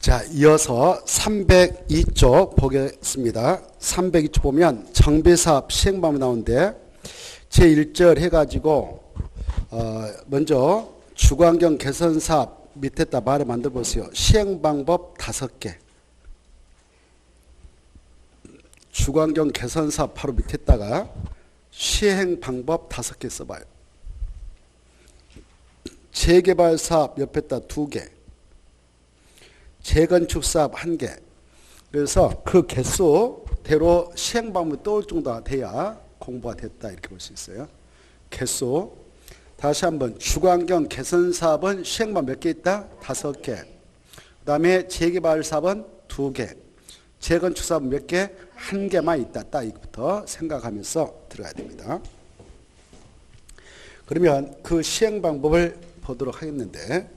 자, 이어서 302쪽 보겠습니다. 302쪽 보면 정비사업 시행방법이 나오는데 제1절 해가지고 먼저 주거환경 개선사업 밑에다 말을 만들어 보세요. 시행방법 5개. 주거환경 개선사업 바로 밑에다가 시행방법 5개 써봐요. 재개발사업 옆에다 2개. 재건축사업 1개. 그래서 그 개수대로 시행방법이 떠올 정도가 돼야 공부가 됐다 이렇게 볼 수 있어요. 개수. 다시 한번 주거환경 개선사업은 시행방법 몇 개 있다? 5개. 그 다음에 재개발사업은 2개. 재건축사업은 몇 개? 1개만 있다. 딱 이것부터 생각하면서 들어가야 됩니다. 그러면 그 시행방법을 보도록 하겠는데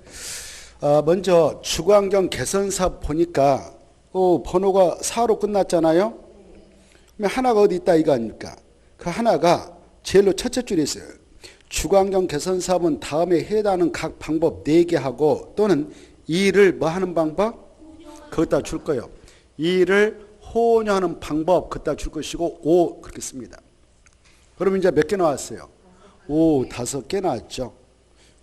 먼저 주거환경 개선사업 보니까 번호가 4로 끝났잖아요. 그러면 하나가 어디 있다 이거 아닙니까? 그 하나가 제일로 첫째 줄에 있어요. 주거환경 개선사업은 다음에 해당하는 각 방법 4개 하고 또는 이를 뭐 하는 방법? 거기다 줄 거예요. 이를 호언하는 방법 거기다 줄 것이고 5 그렇게 씁니다. 그러면 이제 몇 개 나왔어요? 5개 나왔죠.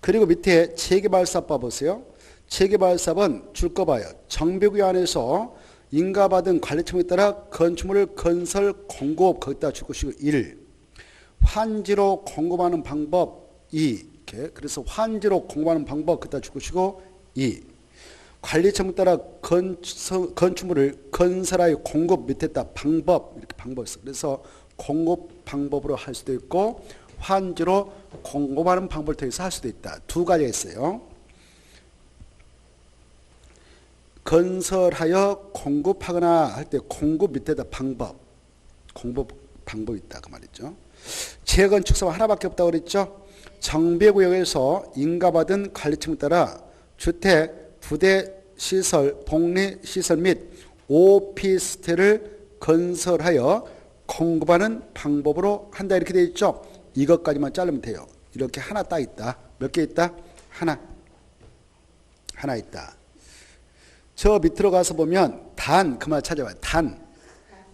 그리고 밑에 재개발사업 봐보세요. 재개발사업은 줄 거 봐요. 정비구역 안에서 인가받은 관리청에 따라 건축물을 건설 공급 거기다 줄 것이고 1. 환지로 공급하는 방법 2. 이렇게. 그래서 환지로 공급하는 방법 거기다 줄 것이고 2. 관리청에 따라 건축물을 건설하여 공급 밑에다 방법 이렇게 방법이 있어. 그래서 공급 방법으로 할 수도 있고 환지로 공급하는 방법을 통해서 할 수도 있다. 2가지가 있어요. 건설하여 공급하거나 할 때 공급 밑에다 방법, 공급 방법이 있다 그 말이죠. 재건축사업 하나밖에 없다고 그랬죠. 정비구역에서 인가받은 관리청에 따라 주택, 부대 시설, 복리 시설 및 오피스텔을 건설하여 공급하는 방법으로 한다 이렇게 되어 있죠. 이것까지만 자르면 돼요. 이렇게 하나 딱 있다. 몇 개 있다? 하나 있다. 저 밑으로 가서 보면 그 말 찾아봐요.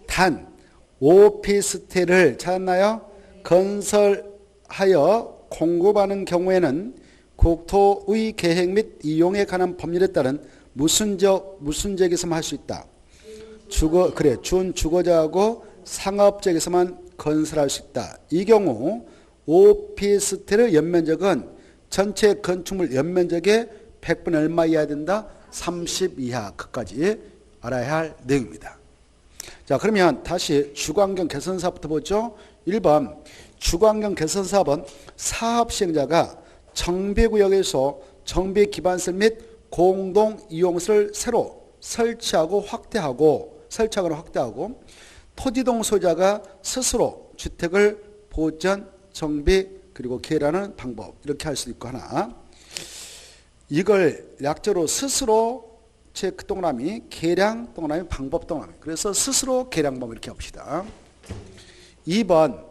단 오피스텔을 찾았나요? 건설하여 공급하는 경우에는 국토의 계획 및 이용에 관한 법률에 따른 무슨 지역에서만 할 수 있다. 준 주거자하고 상업지역에서만 건설할 수 있다. 이 경우 오피스텔의 연면적은 전체 건축물 연면적의 100분의 얼마 이하야 된다? 30 이하. 그까지 알아야 할 내용입니다. 자, 그러면 다시 주거환경 개선사업부터 보죠. 1번 주거환경 개선사업은 사업 시행자가 정비구역에서 정비기반시설 및 공동이용시설을 새로 설치하거나 확대하고 토지동 소유자가 스스로 주택을 보전, 정비, 그리고 개량하는 방법 이렇게 할 수 있고 하나. 이걸 약자로 스스로 체크 동그라미, 개량 동그라미, 방법 동그라미. 그래서 스스로 개량 방법 이렇게 합시다. 2번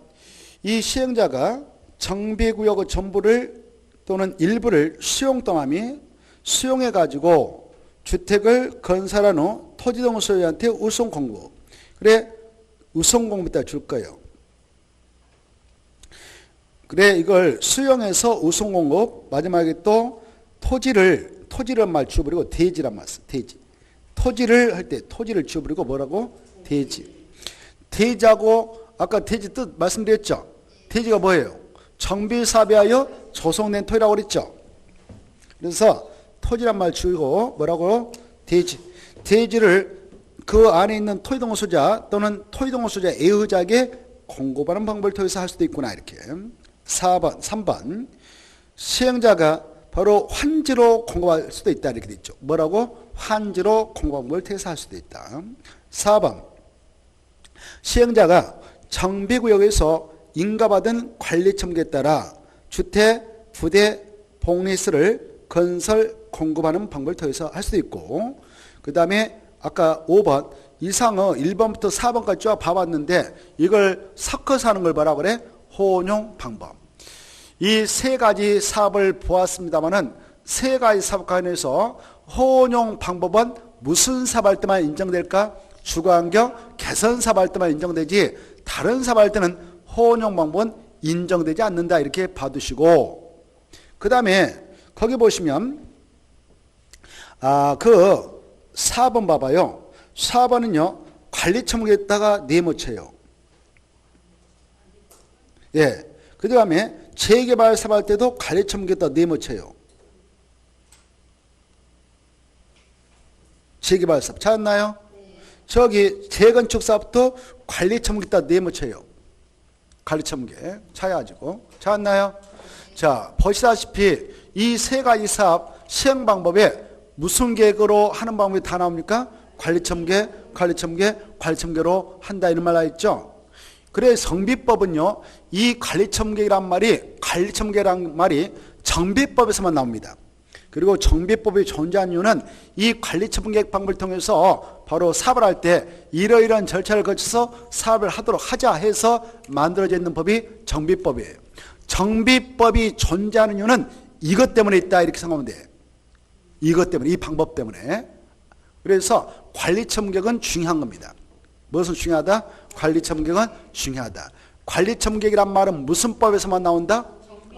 이 시행자가 정비구역의 전부를 또는 일부를 수용 동그라미 수용해가지고 주택을 건설한 후 토지동 소유자한테 우선 공급. 그래 우선 공급에다 줄 거예요. 그래 이걸 수용해서 우선 공급 마지막에 또 토지란 말 지워버리고 대지란 말 써. 대지. 토지를 할 때 토지를 지워버리고 뭐라고? 대지. 대지하고 아까 대지 뜻 말씀드렸죠. 대지가 뭐예요? 정비사업에 하여 조성된 토지라고 그랬죠. 그래서 토지란 말 지우고 뭐라고? 대지. 대지를 그 안에 있는 토지동 소유자 또는 토지동 소유자 애의자에게 공급하는 방법을 통해서 할 수도 있구나 이렇게. 3번 시행자가 바로 환지로 공급할 수도 있다 이렇게 돼 있죠. 뭐라고? 환지로 공급을 통해서 할 수도 있다. 4번 시행자가 정비구역에서 인가받은 관리청에 따라 주택, 부대, 복리시설을 건설, 공급하는 방법을 통해서 할 수도 있고 그 다음에 아까 5번 이상의 1번부터 4번까지 쭉 봐봤는데 이걸 섞어서 하는 걸 뭐라고 그래? 혼용 방법. 이 3가지 사업을 보았습니다마는 3가지 사업 관련해서 혼용 방법은 무슨 사업 할 때만 인정될까? 주거환경 개선 사업 할 때만 인정되지 다른 사업 할 때는 혼용 방법은 인정되지 않는다. 이렇게 봐두시고, 그 다음에 거기 보시면 그 4번 봐봐요. 4번은요 관리처분에다가 네모쳐요. 예. 그 다음에 재개발 사업 할 때도 관리처분에다 네모쳐요. 재개발 사업 찾았나요? 저기 재건축 사업도 관리처분에다 네모쳐요. 관리처분계 찾아가지고 찾았나요? 자, 보시다시피 이 세 가지 사업 시행 방법에 무슨 계획으로 하는 방법이 다 나옵니까? 관리처분계, 관리처분계, 관리처분계로 한다 이런 말 나있죠. 그래 정비법은요 이 관리처분계란 말이 정비법에서만 나옵니다. 그리고 정비법이 존재한 이유는 이 관리처분계획 방법을 통해서 바로 사업을 할 때 이러이러한 절차를 거쳐서 사업을 하자 해서 만들어져 있는 법이 정비법이에요. 정비법이 존재하는 이유는 이것 때문에 있다 이렇게 생각하면 돼요. 이것 때문에, 이 방법 때문에. 그래서 관리처분계획은 중요한 겁니다. 무엇은 중요하다? 관리처분계획은 중요하다. 관리처분계획이란 말은 무슨 법에서만 나온다?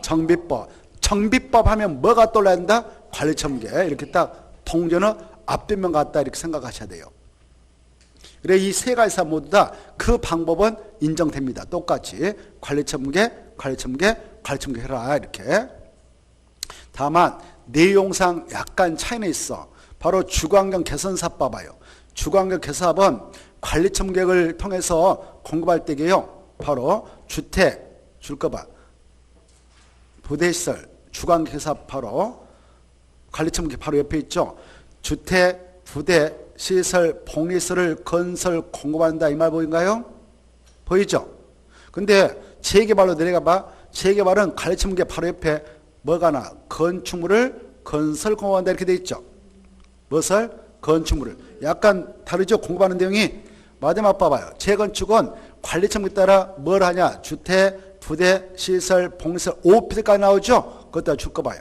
정비법. 정비법 하면 뭐가 떠올라야 된다? 관리처분계획. 이렇게 딱 통전어 앞뒷면 같다 이렇게 생각하셔야 돼요. 그래 이 세 가지 사업 모두 다 그 방법은 인정됩니다. 똑같이 관리처분계획, 관리처분계획, 관리처분계획 해라 이렇게. 다만 내용상 약간 차이는 있어. 바로 주거환경 개선사업 봐봐요. 주거환경 개선사업은 관리처분계획을 통해서 공급할 때게요. 바로 주택 줄 거 봐. 부대시설 주거환경 개선사업 바로 관리처분계획 바로 옆에 있죠. 주택, 부대, 시설, 복리시설을 건설 공급한다 이 말 보인가요? 보이죠? 근데 재개발로 내려가 봐. 재개발은 관리처분계획 바로 옆에 뭐가 나? 건축물을 건설 공급한다 이렇게 돼 있죠. 무엇을? 건축물을. 약간 다르죠? 공급하는 내용이. 마지막 봐봐요. 재건축은 관리처분계획 따라 뭘 하냐? 주택, 부대, 시설, 복리시설, 오피스까지 나오죠? 그것도 줄 거 봐요.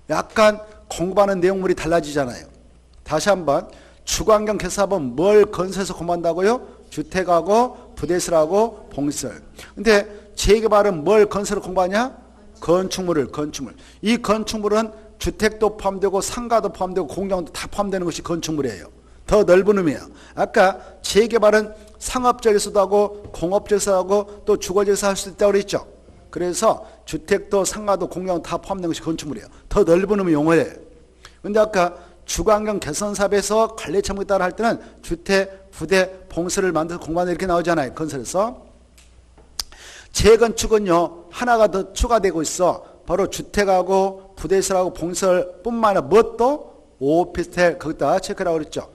약간 공급하는 내용물이 달라지잖아요. 다시 한번 주거환경 개선사업은 뭘 건설해서 공부한다고요? 주택하고 부대시설하고 복리시설. 근데 재개발은 뭘 건설을 공부하냐? 건축물을. 이 건축물은 주택도 포함되고 상가도 포함되고 공장도 다 포함되는 것이 건축물이에요. 더 넓은 의미예요. 아까 재개발은 상업적에서도 하고 공업적에서 하고 또 주거지에서 할 수 있다고 그랬죠. 그래서 주택도 상가도 공장도 다 포함된 것이 건축물이에요. 더 넓은 의미 용어예요. 근데 아까 주거환경 개선 사업에서 관리처분에 따라 할 때는 주택, 부대, 봉수를 만들어서 공부하는 이렇게 나오잖아요. 건설에서. 재건축은요 하나가 더 추가되고 있어. 바로 주택하고 부대시설하고 봉설뿐만 아니라 무엇도 오피스텔 거기다 체크라고 그랬죠.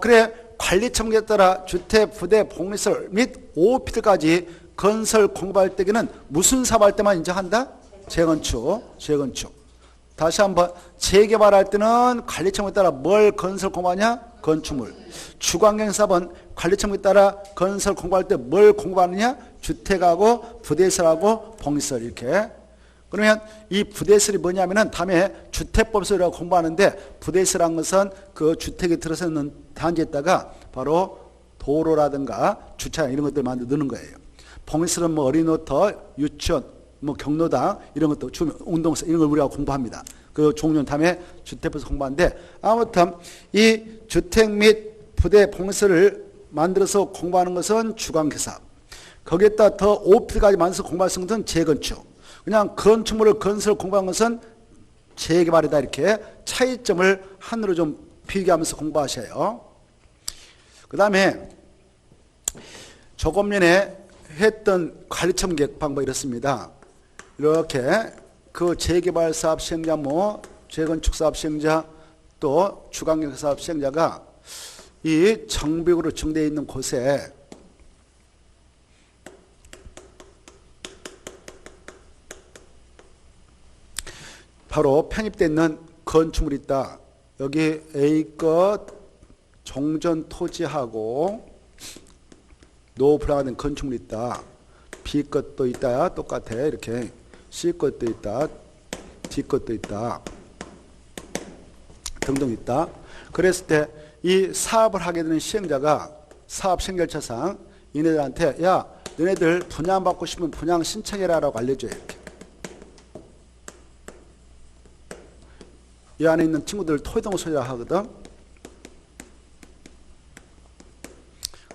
그래 관리처분에 따라 주택, 부대, 복리시설 및 오피스텔까지 건설 공급할 때에는 무슨 사업할 때만 인정한다? 재건축. 다시 한번 재개발할 때는 관리처분에 따라 뭘 건설 공급하냐? 건축물. 주거환경 사업은 관리처분에 따라 건설 공급할 때 뭘 공급하느냐? 주택하고 부대시설하고 복리시설 이렇게. 그러면 이 부대시설이 뭐냐면은 다음에 주택법에서 공부하는데 부대시설한 것은 그 주택에 들어서 있는 단지에다가 바로 도로라든가 주차장 이런 것들 만들어 넣는 거예요. 복리시설은 뭐 어린이집터, 유치원, 뭐 경로당 이런 것도 운동시설 이런 걸 우리가 공부합니다. 그 종류는 다음에 주택법에서 공부하는데 아무튼 이 주택 및 부대 복리시설을 만들어서 공부하는 것은 주거환경 사업. 거기에다 더 오피스까지 만들어서 공부할 수 있는 것은 재건축. 그냥 건축물을 건설 공부한 것은 재개발이다 이렇게 차이점을 하나로 좀 비교하면서 공부하셔요. 그 다음에 조금 전에 했던 관리처분계획 방법이 이렇습니다. 이렇게 그 재개발 사업 시행자 뭐 재건축 사업 시행자 또 주거환경 사업 시행자가 이 정비구로 정되어 있는 곳에 바로 편입되어 있는 건축물이 있다. 여기 A것 종전 토지하고 노후불안가 된 건축물이 있다. B것도 있다. 똑같아. 이렇게 C것도 있다. D것도 있다. 등등 있다. 그랬을 때 이 사업을 하게 되는 시행자가 사업 신결처상 얘네들한테 야 너네들 분양받고 싶으면 분양 신청해라라고 알려줘요. 이렇게. 이 안에 있는 친구들 토지동소유라 하거든.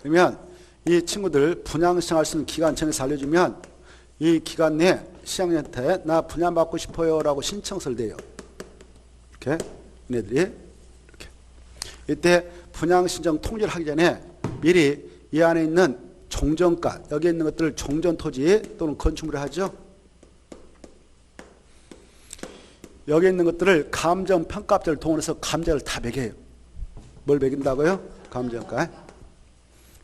그러면 이 친구들 분양 신청할 수 있는 기간 정해서 알려주면 이 기간 내에 시행자한테 나 분양받고 싶어요 라고 신청서를 내요. 이렇게 얘네들이 이렇게. 이때 분양 신청 통지를 하기 전에 미리 이 안에 있는 종전가, 여기 있는 것들을 종전토지 또는 건축물을 하죠. 여기 있는 것들을 감정평가업자를 동원해서 감정을 다 매겨요. 뭘 매긴다고요? 감정가.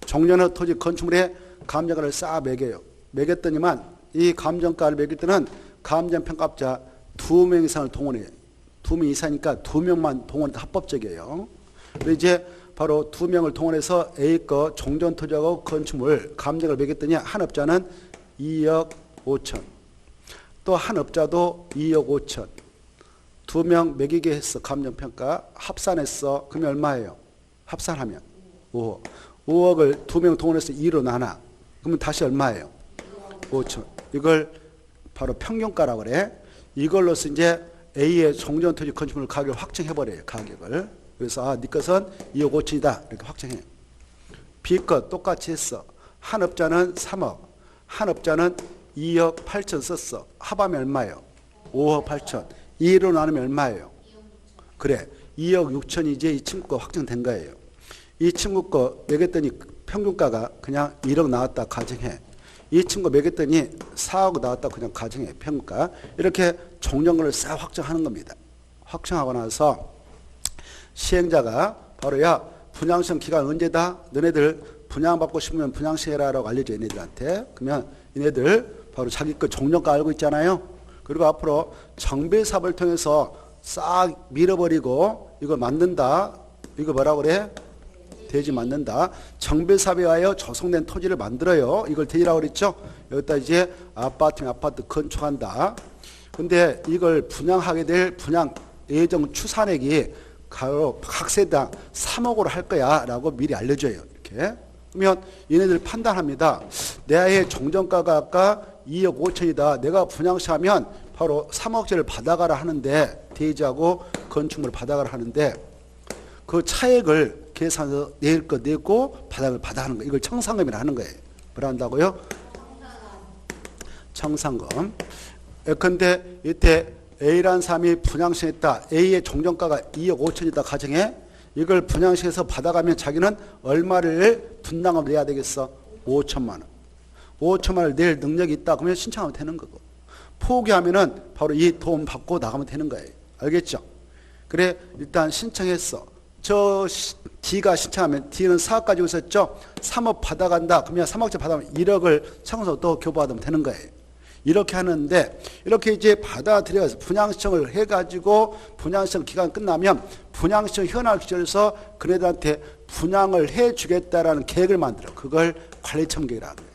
종전의 토지 건축물에 감정가를 싹 매겨요. 매겼더니만 이 감정가를 매길 때는 감정평가업자 2명 이상을 동원해요. 2명 이상이니까 2명만 동원해도 합법적이에요. 그래서 이제 바로 2명을 동원해서 A 거 종전토지하고 건축물 감정을 매겼더니 한 업자는 2억 5천, 또 한 업자도 2억 5천. 2명 매기게 했어. 감정평가 합산했어. 그러면 얼마예요? 합산하면 5억. 5억을 2명 동원해서 2로 나눠. 그러면 다시 얼마예요? 5천. 이걸 바로 평균가라고 그래. 이걸로서 이제 A의 종전토지 건축물 가격을 확정해버려요. 가격을. 그래서 네 것은 2억 5천이다. 이렇게 확정해요. B 것 똑같이 했어. 한 업자는 3억. 한 업자는 2억 8천 썼어. 합하면 얼마예요? 5억 8천. 2로 나누면 얼마예요? 그래. 2억 6천이 이제 이 친구 거 확정된 거예요. 이 친구 거 매겼더니 평균가가 그냥 1억 나왔다 가정해. 이 친구 매겼더니 4억 나왔다 그냥 가정해. 평균가. 이렇게 종전권을 싹 확정하는 겁니다. 확정하고 나서 시행자가 바로 야 분양시험 기간 언제다? 너네들 분양받고 싶으면 분양시행해라라고 알려줘. 얘네들한테. 그러면 얘네들 바로 자기 거 종전가 알고 있잖아요. 그리고 앞으로 정비사업을 통해서 싹 밀어버리고 이걸 만든다. 이거 뭐라고 그래? 대지 만든다. 정비사업에 하여 조성된 토지를 만들어요. 이걸 대지라고 그랬죠. 여기다 이제 아파트 건축한다. 근데 이걸 분양하게 될 분양 예정 추산액이 각 세당 3억으로 할 거야 라고 미리 알려줘요. 이렇게. 그러면 얘네들 판단합니다. 내 종전가가 아까 2억 5천이다. 내가 분양시하면 바로 3억짜리를 받아가라 하는데 대지하고 건축물을 받아가라 하는데 그 차액을 계산해서 낼 거 내고 바닥을 받아 하는 거. 이걸 청산금이라 하는 거예요. 뭐라 한다고요? 청산금. 예컨대 이때 A라는 사람이 분양시했다. A의 종전가가 2억 5천이다 가정해. 이걸 분양시에서 받아가면 자기는 얼마를 분담을 내야 되겠어? 5천만 원. 5천만 원을 낼 능력이 있다. 그러면 신청하면 되는 거고. 포기하면은 바로 이 돈 받고 나가면 되는 거예요. 알겠죠? 그래 일단 신청했어. 저 D가 신청하면 D는 4억 가지고 있었죠. 3억 받아간다. 그러면 3억째 받아가면 1억을 청소 또 교부받으면 되는 거예요. 이렇게 하는데 이렇게 이제 받아들여서 분양신청을 해가지고 분양신청 기간 끝나면 분양신청 현황을 기준해서 그네들한테 분양을 해주겠다라는 계획을 만들어. 그걸 관리처분계획이라고 해요.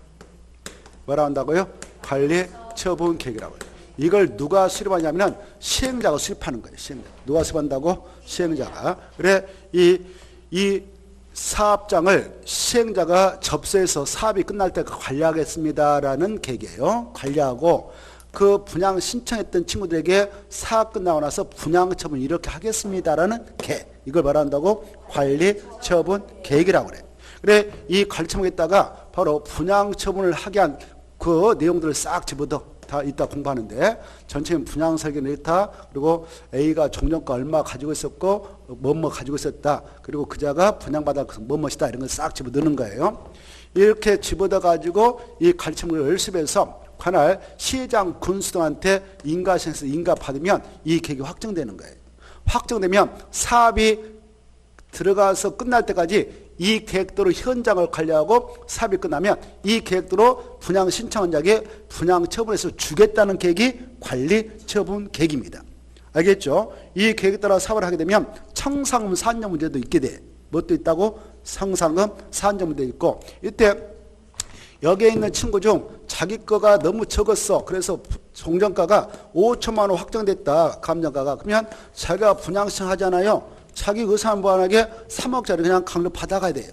뭐라 한다고요? 관리처분계획이라고 해요. 이걸 누가 수립하냐면 시행자가 수립하는 거예요. 시행자. 누가 수립한다고? 시행자가. 그래 이 사업장을 시행자가 접수해서 사업이 끝날 때까지 관리하겠습니다라는 계획이에요. 관리하고 그 분양 신청했던 친구들에게 사업 끝나고 나서 분양 처분 이렇게 하겠습니다라는 계획. 이걸 말한다고 관리 처분 계획이라고 그래. 그래 이 관리 처분에다가 바로 분양 처분을 하게 한 그 내용들을 싹 집어넣어. 다 이따 공부하는데 전체는 분양 설계는 이렇다. 그리고 A가 종전가 얼마 가지고 있었고 뭐뭐 가지고 있었다. 그리고 그자가 분양받아 뭐뭐이다. 이런 걸 싹 집어넣는 거예요. 이렇게 집어넣어 가지고 이 관리처분을 열심히 해서 관할 시장 군수등한테 인가시에서 인가 받으면 이 계획이 확정되는 거예요. 확정되면 사업이 들어가서 끝날 때까지 이 계획대로 현장을 관리하고 사업이 끝나면 이 계획대로 분양 신청한 자에게 분양 처분해서 주겠다는 계획이 관리 처분 계획입니다. 알겠죠? 이 계획에 따라 사업을 하게 되면 청산금 산정 문제도 있게 돼. 뭣도 있다고? 청산금 산정 문제도 있고 이때 여기에 있는 친구 중 자기 거가 너무 적었어. 그래서 종전가가 5천만 원 확정됐다. 감정가가. 그러면 자기가 분양 신청하잖아요. 자기 의사무반하게 3억짜리 그냥 강력 받아가야 돼요.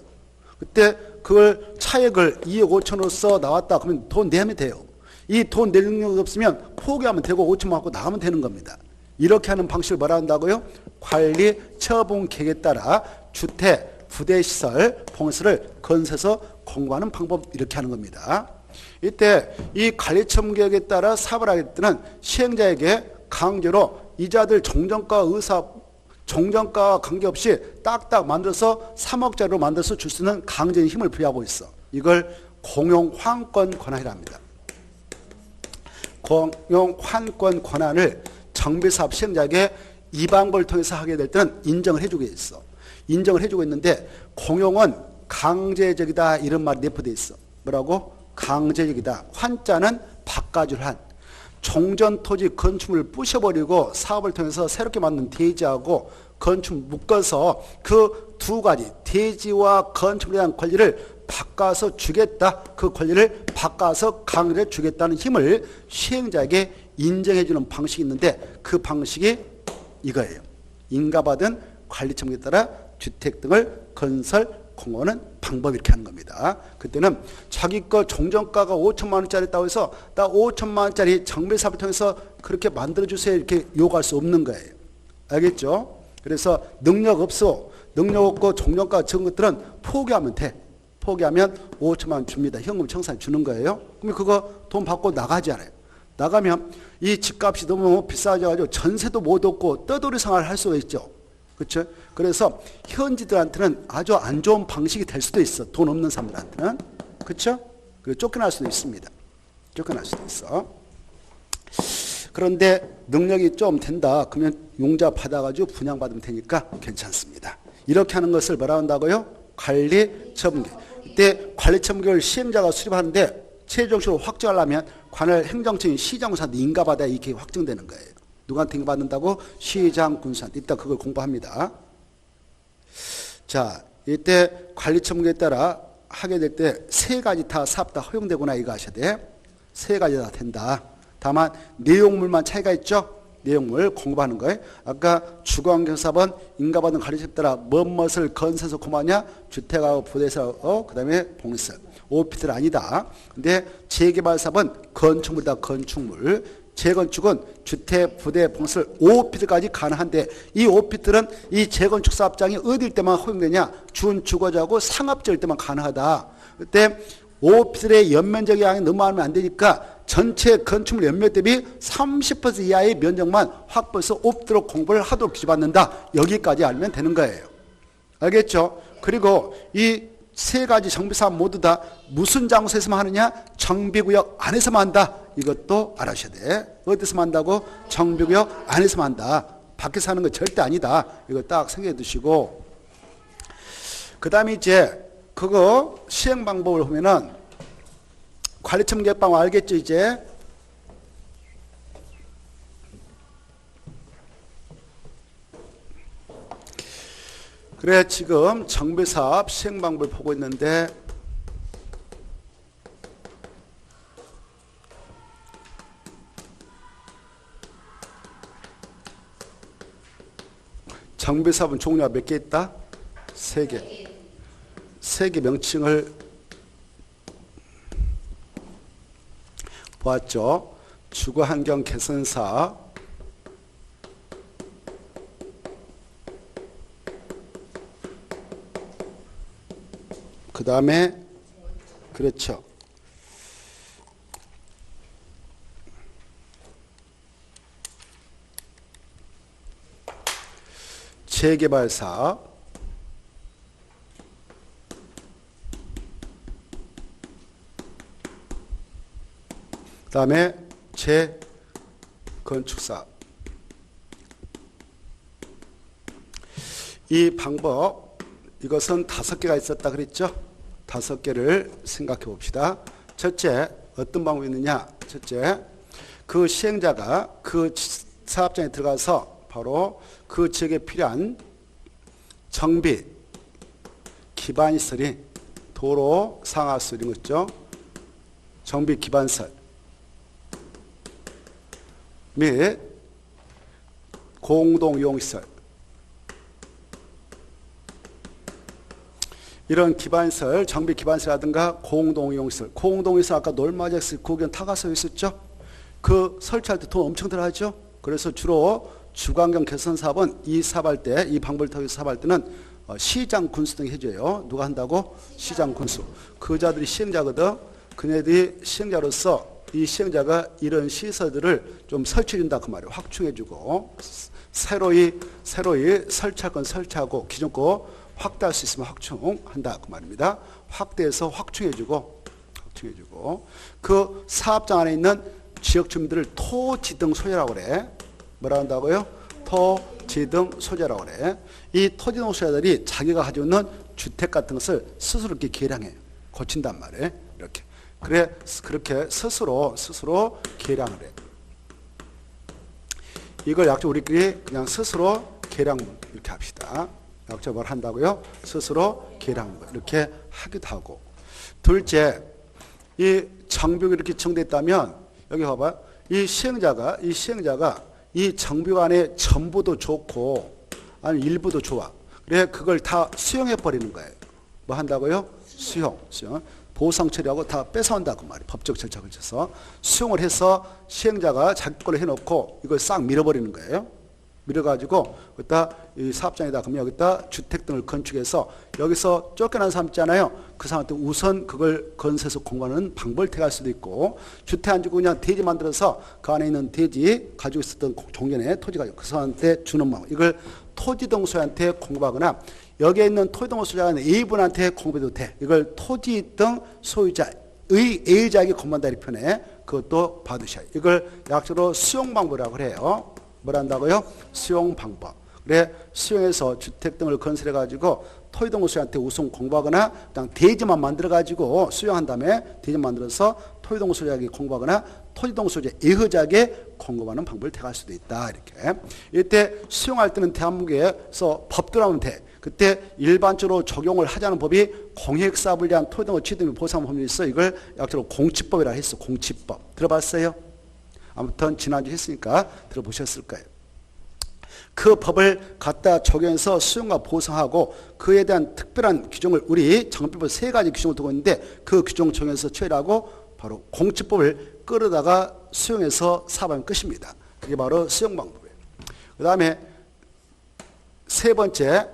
그때 그걸 차액을 2억 5천으로서 나왔다. 그러면 돈 내면 돼요. 이 돈 낼 능력이 없으면 포기하면 되고 5천만 갖고 나가면 되는 겁니다. 이렇게 하는 방식을 뭐라 한다고요? 관리 처분 계획에 따라 주택, 부대시설, 봉수를 건설해서 공부하는 방법 이렇게 하는 겁니다. 이때 이 관리 처분 계획에 따라 사업을 하게 되는 시행자에게 강제로 이자들 종전가 의사 종전가와 관계없이 딱딱 만들어서 3억짜리로 만들어서 줄 수 있는 강제의 힘을 부여하고 있어. 이걸 공용환권 권한이라 합니다. 공용환권 권한을 정비사업 시행자에게 이 방법을 통해서 하게 될 때는 인정을 해주고 있어. 인정을 해주고 있는데 공용은 강제적이다 이런 말이 내포되어 있어. 뭐라고? 강제적이다. 환자는 바꿔줄 한. 종전토지 건축물을 부셔버리고 사업을 통해서 새롭게 만든 대지하고 건축물 묶어서 그 두 가지 대지와 건축물에 대한 권리를 바꿔서 주겠다. 그 권리를 바꿔서 강제로 주겠다는 힘을 시행자에게 인정해주는 방식이 있는데 그 방식이 이거예요. 인가받은 관리청에 따라 주택 등을 건설 공고하는 방법 이렇게 하는 겁니다. 그때는 자기 거 종전가가 5천만 원짜리 있다고 해서 나 5천만 원짜리 정비사업을 통해서 그렇게 만들어주세요 이렇게 요구할 수 없는 거예요. 알겠죠? 그래서 능력 없어. 능력 없고 종전가가 적은 것들은 포기하면 돼. 포기하면 5천만 원 줍니다. 현금 청산 주는 거예요. 그러면 그거 돈 받고 나가잖아요. 나가면 이 집값이 너무 비싸져가지고 전세도 못 얻고 떠돌이 생활을 할 수가 있죠. 그렇죠? 그래서 현지들한테는 아주 안 좋은 방식이 될 수도 있어. 돈 없는 사람들한테는. 그렇죠? 그리고 쫓겨날 수도 있습니다. 쫓겨날 수도 있어. 그런데 능력이 좀 된다. 그러면 용자 받아가지고 분양받으면 되니까 괜찮습니다. 이렇게 하는 것을 뭐라 한다고요? 관리처분계획. 이때 관리처분계획을 시행자가 수립하는데 최종적으로 확정하려면 관할 행정청인 시장군수한테 인가받아야 이게 확정되는 거예요. 누구한테 인가받는다고? 시장군수한테. 이따 그걸 공부합니다. 자, 이때 관리처분계획에 따라 하게 될 때 세 가지 다 사업 다 허용되구나 이거 아셔야 돼. 세 가지 다 된다. 다만 내용물만 차이가 있죠. 내용물 공부하는 거예요. 아까 주거환경사업은 인가받은 관리처분에 따라 무엇을 건설해서 공부하냐? 주택하고 부대사업, 그 다음에 봉시설. 오피스텔 아니다. 근데 재개발사업은 건축물이다. 건축물. 재건축은 주택, 부대, 봉시설, 오피스텔까지 가능한데 이 오피스텔은 이 재건축 사업장이 어딜 때만 허용되냐? 준주거지하고 상업지일 때만 가능하다. 그때 오피스텔의 연면적 양이 너무 많으면 안 되니까 전체 건축물 연면 대비 30% 이하의 면적만 확보해서 오피스텔로 공부를 하도록 기받는다. 여기까지 알면 되는 거예요. 알겠죠? 그리고 이 세 가지 정비사업 모두 다 무슨 장소에서만 하느냐? 정비구역 안에서만 한다. 이것도 알아셔야 돼. 어디서만 한다고? 정비구역 안에서만 한다. 밖에서 하는 거 절대 아니다. 이거 딱 생각해 두시고. 그 다음에 이제 그거 시행 방법을 보면은 관리처분 계획방 알겠죠 이제? 그래 지금 정비사업 시행 방법을 보고 있는데 정비사업은 종류가 몇 개 있다? 3개. 3개 명칭을 보았죠. 주거환경 개선사, 그 다음에 그렇죠. 재개발사, 그 다음에 재건축사. 이 방법, 이것은 5개가 있었다 그랬죠? 5개를 생각해 봅시다. 첫째, 어떤 방법이 있느냐? 첫째, 그 시행자가 그 사업장에 들어가서 바로 그 지역에 필요한 정비, 기반시설이 도로, 상하수 이런 거 있죠? 정비 기반시설 및 공동이용시설 이런 기반시설, 정비 기반시설이라든가 공동이용시설, 공동이용시설 아까 놀마젝스 구경 타가서 있었죠? 그 설치할 때 돈 엄청 들어가죠? 그래서 주로 주거환경 개선 사업은 이 사업할 때, 이 방법을 통해서 사업할 때는 시장 군수 등이 해줘요. 누가 한다고? 시장 군수. 그 자들이 시행자거든. 그네들이 시행자로서 이 시행자가 이런 시설들을 좀 설치해준다 그 말이에요. 확충해주고 새로이 설치할 건 설치하고 기존 거 확대할 수 있으면 확충한다 그 말입니다. 확대해서 확충해주고 그 사업장 안에 있는 지역 주민들을 토지 등 소유라고 그래. 뭐라 한다고요? 토지 등 소유라고 그래. 이 토지 등 소유자들이 자기가 가지고 있는 주택 같은 것을 스스로 이렇게 개량해 고친단 말이에요. 이렇게. 그래 그렇게 스스로 개량을 해. 이걸 약적 우리끼리 그냥 스스로 개량 이렇게 합시다. 약적 뭘 한다고요? 스스로 개량 이렇게 하기도 하고. 둘째, 이 정비가 이렇게 정됐다면 여기 봐봐. 이 시행자가 이 정비가 안에 전부도 좋고 아니 일부도 좋아. 그래 그걸 다 수용해 버리는 거예요. 뭐 한다고요? 수용. 보상 처리하고 다 뺏어온다 그 말이에요. 법적 절차를 거쳐서 수용을 해서 시행자가 자기 걸로 해놓고 이걸 싹 밀어버리는 거예요. 밀어가지고 여기다 이 사업장에다 그러면 여기다 주택 등을 건축해서 여기서 쫓겨난 사람 있잖아요. 그 사람한테 우선 그걸 건설해서 공부하는 방법을 택할 수도 있고 주택 안 주고 그냥 대지 만들어서 그 안에 있는 대지 가지고 있었던 종전의 토지 가지고 그 사람한테 주는 방법. 이걸 토지 등 소유한테 공부하거나 여기에 있는 토지 등 소유자가 A분한테 공부해도 돼. 이걸 토지 등 소유자의 A자에게 공부한다 이렇게 표현해. 그것도 받으셔야. 이걸 약적으로 수용 방법이라고 그래요. 뭘 한다고요? 수용 방법. 그래 수용해서 주택 등을 건설해 가지고 토지 등 소유한테 우선 공부하거나 그냥 대지만 만들어 가지고 수용한 다음에 대지 만들어서 토지 등 소유자에게 공부하거나 토지 등 소유자 A자에게 공급하는 방법을 택할 수도 있다. 이렇게. 이때 수용할 때는 대한민국에서 법대로 하면 돼. 그때 일반적으로 적용을 하자는 법이 공익사업을 위한 토지 등의 취득 보상 법률이 있어. 이걸 약적으로 공치법이라 했어. 공치법. 들어봤어요? 아무튼 지난주 했으니까 들어보셨을 거예요. 그 법을 갖다 적용해서 수용과 보상하고 그에 대한 특별한 규정을 우리 정비법 3가지 규정을 두고 있는데 그 규정 적용해서 처리하고 바로 공치법을 끌어다가 수용해서 사업하면 끝입니다. 그게 바로 수용 방법이에요. 그 다음에 세 번째,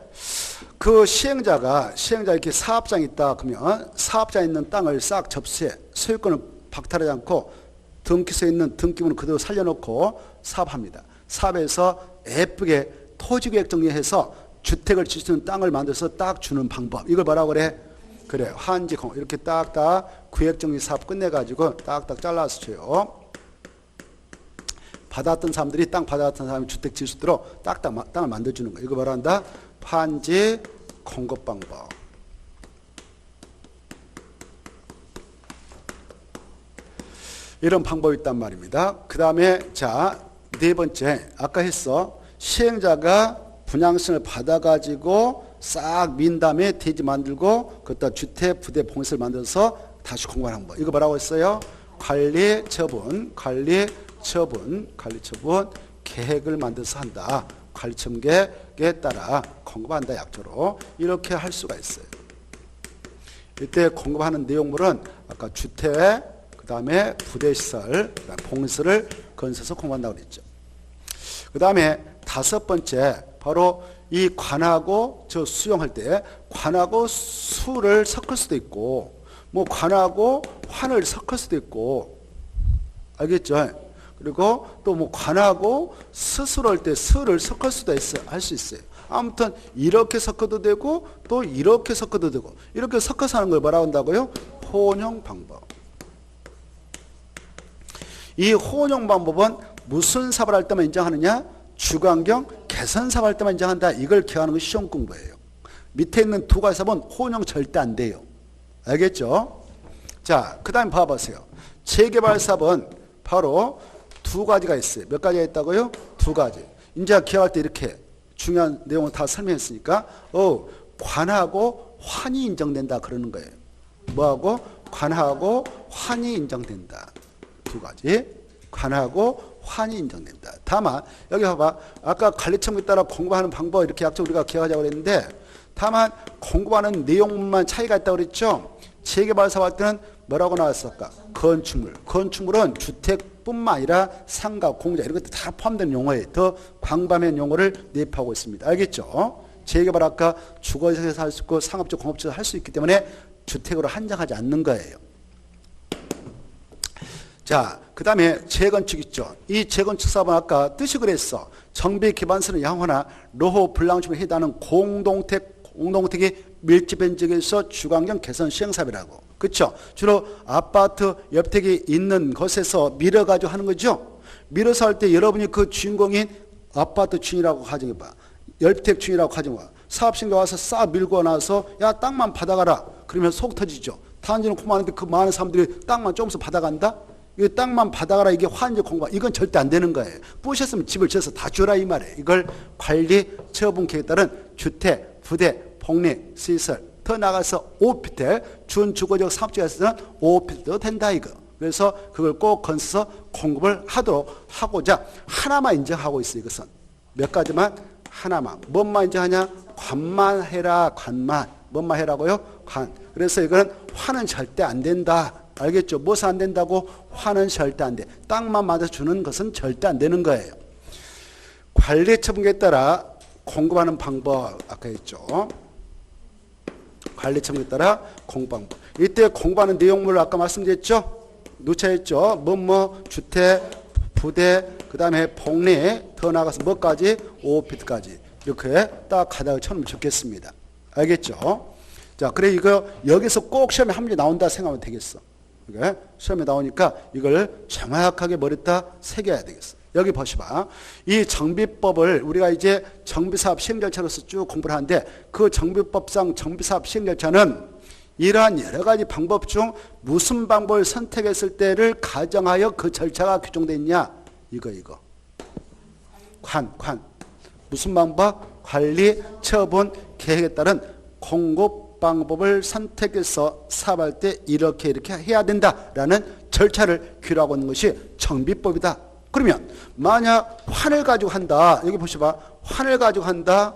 그 시행자가 이렇게 사업장이 있다 그러면 사업장에 있는 땅을 싹 접수해 소유권을 박탈하지 않고 등기소에 있는 등기물을 그대로 살려놓고 사업합니다. 사업에서 예쁘게 토지계획 정리해서 주택을 지을 수 있는 땅을 만들어서 딱 주는 방법. 이걸 뭐라고 그래? 그래 한지공 이렇게 딱딱 구획정리 사업 끝내가지고 딱딱 잘라서 줘요. 받았던 사람들이 땅 받았던 사람이 주택 지을 수 있도록 딱딱 땅을 만들어주는 거예요. 이거 뭐라 한다? 판지 공급 방법. 이런 방법이 있단 말입니다. 그 다음에 자, 네 번째 아까 했어. 시행자가 분양신을 받아가지고 싹 민 다음에 대지 만들고 그것다 주택 부대 봉쇄를 만들어서 다시 공부하는 법. 이거 뭐라고 했어요? 관리 처분 계획을 만들어서 한다. 관리 처분 계획에 따라 공급한다. 약조로 이렇게 할 수가 있어요. 이때 공급하는 내용물은 아까 주택 그 다음에 부대시설, 봉수를 건설해서 공부한다고 그랬죠. 그 다음에 다섯 번째, 바로 이 관하고 저 수용할 때 관하고 수를 섞을 수도 있고, 뭐 관하고 환을 섞을 수도 있고, 알겠죠? 그리고 또 뭐 관하고 스스로 할 때 스를 섞을 수도 있어요. 할 수 있어요. 아무튼 이렇게 섞어도 되고 또 이렇게 섞어도 되고 이렇게 섞어서 하는 걸 뭐라고 한다고요? 혼용 방법. 이 혼용 방법은 무슨 사업을 할 때만 인정하느냐? 주거환경 개선 사업을 할 때만 인정한다. 이걸 기억하는 것이 시험 공부예요. 밑에 있는 두 가지 사업은 혼용 절대 안 돼요. 알겠죠? 자, 그 다음에 봐보세요. 재개발 사업은 바로 두 가지가 있어요. 몇 가지가 있다고요? 두 가지. 이제 기억할 때 이렇게 중요한 내용을 다 설명했으니까 관하고 환이 인정된다 그러는 거예요. 뭐하고? 관하고 환이 인정된다. 두 가지. 관하고 환이 인정된다. 다만 여기 봐봐. 아까 관리청에 따라 공부하는 방법 이렇게 약속 우리가 기억하자고 그랬는데 다만 공부하는 내용만 차이가 있다고 그랬죠. 재개발 사업 할 때는 뭐라고 나왔을까? 건축물. 건축물은 주택뿐만 아니라 상가, 공장 이런 것들 다 포함된 용어에 더 광범위한 용어를 내포하고 있습니다. 알겠죠? 재개발 아까 주거지에서 할 수 있고 상업적, 공업지에서 할 수 있기 때문에 주택으로 한정하지 않는 거예요. 자, 그 다음에 재건축 있죠. 이 재건축 사업은 아까 뜻이 그랬어. 정비 기반서는 양호나 로호 불량충에 해당하는 공동택이 밀집한 지역에서 주거환경 개선 시행사업이라고. 그렇죠? 주로 아파트 옆택이 있는 곳에서 밀어가지고 하는 거죠. 밀어서 할 때 여러분이 그 주인공인 아파트 주인이라고 가정해봐. 옆택 주인이라고 가정해봐. 사업신가 와서 싹 밀고 나서 야 땅만 받아가라. 그러면 속 터지죠. 단지는 고마운데 그 많은 사람들이 땅만 조금씩 받아간다? 이 땅만 받아가라 이게 환지 공부 이건 절대 안 되는 거예요. 부셨으면 집을 지어서 다 주라 이 말이에요. 이걸 관리 처분 계획에 따른 주택, 부대, 복리, 시설 더 나가서 오피텔, 준주거적 사업지에서는 오피텔도 된다 이거. 그래서 그걸 꼭 건설서 공급을 하도록 하고자 하나만 인정하고 있어요. 이것은 몇 가지만 하나만. 뭔만 인정하냐? 관만 해라. 관만. 뭔만 해라고요? 관. 그래서 이거는 환은 절대 안 된다. 알겠죠? 무엇은 안 된다고? 환은 절대 안 돼. 땅만 맞아주는 것은 절대 안 되는 거예요. 관리 처분에 따라 공급하는 방법 아까 했죠. 관리 처분에 따라 공급 방법. 이때 공부하는 내용물을 아까 말씀드렸죠. 누차했죠. 뭐뭐 주택, 부대, 그 다음에 복리, 더 나가서 뭐까지? 5피트까지 이렇게 딱 가닥을 쳐놓으면 좋겠습니다. 알겠죠? 자, 그래 이거 여기서 꼭 시험에 한 문제 나온다 생각하면 되겠어. 그러니까 시험에 나오니까 이걸 정확하게 머리에다 새겨야 되겠어. 여기 보시봐. 이 정비법을 우리가 이제 정비사업 시행 절차로서 쭉 공부를 하는데 그 정비법상 정비사업 시행 절차는 이러한 여러 가지 방법 중 무슨 방법을 선택했을 때를 가정하여 그 절차가 규정되어 있냐? 이거. 관. 무슨 방법? 관리, 처분, 계획에 따른 공급 방법을 선택해서 사업할 때 이렇게 해야 된다라는 절차를 규율하고 있는 것이 정비법이다. 그러면 만약 환을 가지고 한다. 여기 보시봐. 환을 가지고 한다.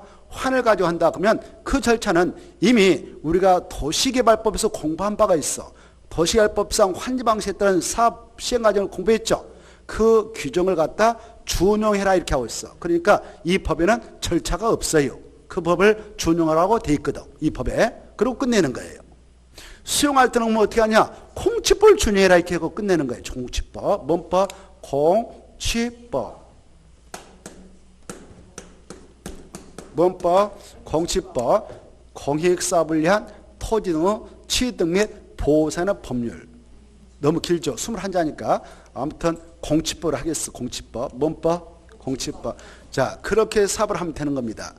그러면 그 절차는 이미 우리가 도시개발법에서 공부한 바가 있어. 도시개발법상 환지 방식에 따른 사업 시행 과정을 공부했죠. 그 규정을 갖다 준용해라 이렇게 하고 있어. 그러니까 이 법에는 절차가 없어요. 그 법을 준용하라고 돼 있거든. 이 법에. 그리고 끝내는 거예요. 수용할 때는 뭐 어떻게 하냐? 공치법을 준용해라 이렇게 하고 끝내는 거예요. 공치법. 뭔 법? 공치법. 뭔 법? 공치법. 공익사업을 위한 토지 등의 취득 및 보호산업 법률. 너무 길죠? 21자니까. 아무튼 공치법을 하겠어. 공치법. 뭔 법? 공치법. 자, 그렇게 사업을 하면 되는 겁니다.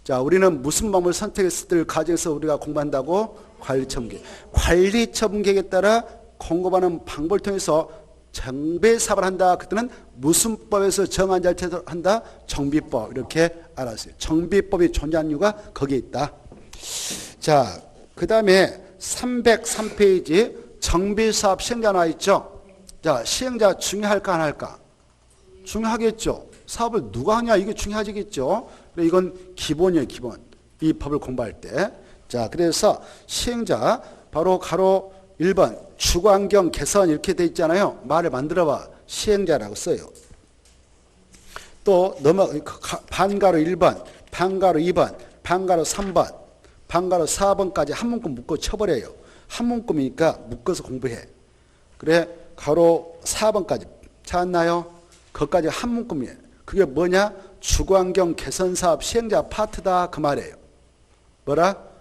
자, 우리는 무슨 방법을 선택했을 때를 가정해서 우리가 공부한다고? 관리처분계획. 관리처분계획에 따라 공급하는 방법을 통해서 정비사업을 한다. 그때는 무슨 법에서 정한 절차에서 한다? 정비법. 이렇게 알았어요. 정비법이 존재하는 이유가 거기에 있다. 자, 그 다음에 303페이지 정비사업 시행자 나와 있죠. 자, 시행자 중요할까 안 할까? 중요하겠죠. 사업을 누가 하냐 이게 중요하겠죠. 이건 기본이에요. 기본. 이 법을 공부할 때. 자, 그래서 시행자 바로 가로 1번 주거환경 개선 이렇게 돼 있잖아요. 말을 만들어봐. 시행자라고 써요. 또 반가로 1번, 반가로 2번, 반가로 3번, 반가로 4번까지 한 문구 묶어 쳐버려요. 한 문구니까 묶어서 공부해. 그래 가로 4번까지 찾았나요? 거기까지 한 문구이에요. 그게 뭐냐? 주거환경 개선사업 시행자 파트다 그 말이에요. 뭐라?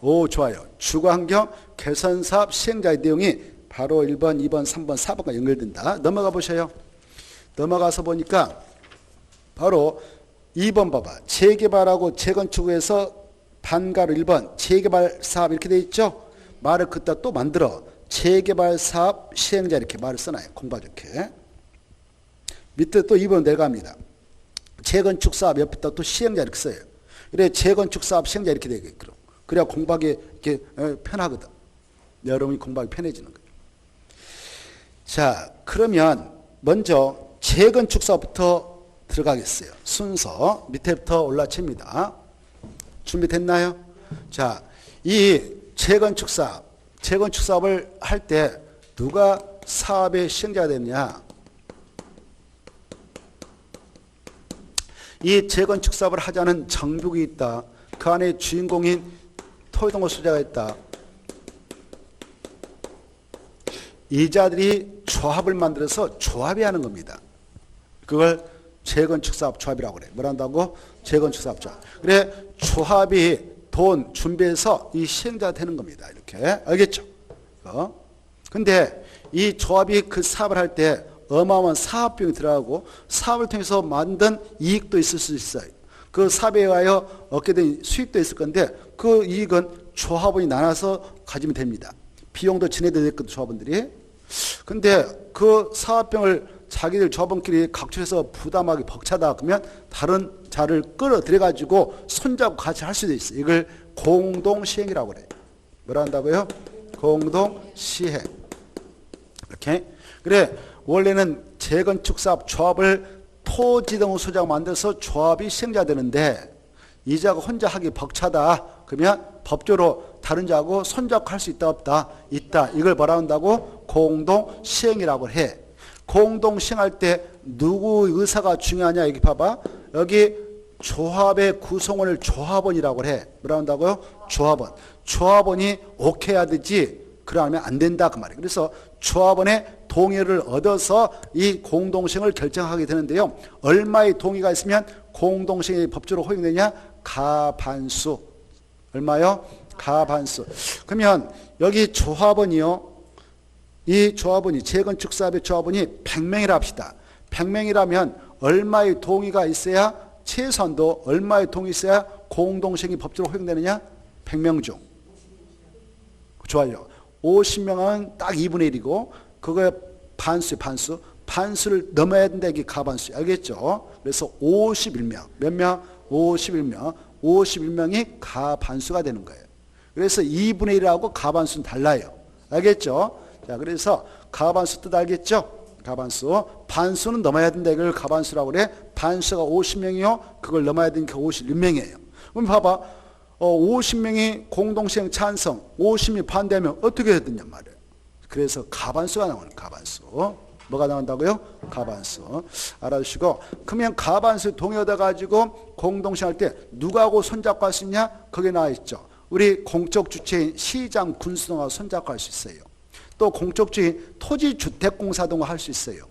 오, 좋아요. 주거환경 개선사업 시행자의 내용이 바로 1번, 2번, 3번, 4번과 연결된다. 넘어가 보셔요. 넘어가서 보니까 바로 2번 봐봐. 재개발하고 재건축에서 반가로 1번 재개발 사업 이렇게 돼 있죠. 말을 그따 또 만들어. 재개발 사업 시행자 이렇게 말을 써놔요. 공부하 좋게. 밑에 또 2번 내려갑니다. 재건축 사업 옆에다 또 시행자 이렇게 써요. 그래 재건축 사업 시행자 이렇게 되겠죠. 그래야 공부하기 이렇게 편하거든. 여러분이 공부하기 편해지는 거예요. 자, 그러면 먼저 재건축 사업부터 들어가겠어요. 순서 밑에부터 올라칩니다. 준비됐나요? 자, 이 재건축 사업을 할 때 누가 사업의 시행자가 되느냐? 이 재건축 사업을 하자는 정부가 있다. 그 안에 주인공인 토지동호 소유자가 있다. 이자들이 조합을 만들어서 조합이 하는 겁니다. 그걸 재건축사업 조합이라고 그래. 뭘 한다고? 재건축사업 조합. 그래, 조합이 돈 준비해서 이 시행자가 되는 겁니다. 이렇게. 알겠죠? 근데 이 조합이 그 사업을 할 때 어마어마한 사업비용이 들어가고 사업을 통해서 만든 이익도 있을 수 있어요. 그 사업에 의하여 얻게 된 수익도 있을 건데 그 이익은 조합원이 나눠서 가지면 됩니다. 비용도 지네들 냈거든, 조합원들이. 근데 그 사업비용을 자기들 조합원끼리 각출해서 부담하기 벅차다 그러면 다른 자를 끌어들여가지고 손잡고 같이 할 수도 있어요. 이걸 공동시행이라고 그래요. 뭐라 한다고요? 공동시행. 이렇게. 그래, 원래는 재건축사업 조합을 토지동호 소유자가 만들어서 조합이 시행자 되는데 이자가 혼자 하기 벅차다 그러면 법적으로 다른 자하고 손잡고 할 수 있다 없다? 있다. 이걸 뭐라 한다고? 공동시행이라고 해. 공동시행할 때 누구 의사가 중요하냐? 여기 봐봐. 여기 조합의 구성원을 조합원이라고 해. 뭐라 한다고요? 조합원. 조합원이 오케이 해야 되지 그러면 안 된다 그 말이에요. 그래서 조합원의 동의를 얻어서 이 공동시행을 결정하게 되는데요. 얼마의 동의가 있으면 공동시행이 법적으로 허용되냐? 가반수. 얼마요? 가반수. 그러면 여기 조합원이요. 이 조합원이 재건축사업의 조합원이 100명이라 합시다. 100명이라면 얼마의 동의가 있어야 최소한도 얼마의 동의 있어야 공동시행이 법적으로 허용되느냐? 100명 중. 좋아요. 50명은 딱 2분의 1이고 그거의 반수. 반수를 넘어야 된다. 이게 가반수. 알겠죠? 그래서 51명. 몇 명? 51명. 51명이 가반수가 되는 거예요. 그래서 2분의 1하고 가반수는 달라요. 알겠죠? 자, 그래서 가반수 뜻 알겠죠? 가반수. 반수는 넘어야 된다. 이걸 가반수라고 그래. 반수가 50명이요. 그걸 넘어야 되니까 51명이에요. 그럼 봐봐. 50명이 공동시행 찬성, 50명이 반대하면 어떻게 해야 되냐 말이에요. 그래서 가반수가 나오는 가반수. 뭐가 나온다고요? 가반수. 알아두시고. 그러면 가반수 동의하다 가지고 공동시행할 때 누구하고 손잡고 할 수 있냐? 거기에 나와 있죠. 우리 공적 주체인 시장, 군수동하고 손잡고 할 수 있어요. 또 공적 주인 토지주택공사 등과 할 수 있어요.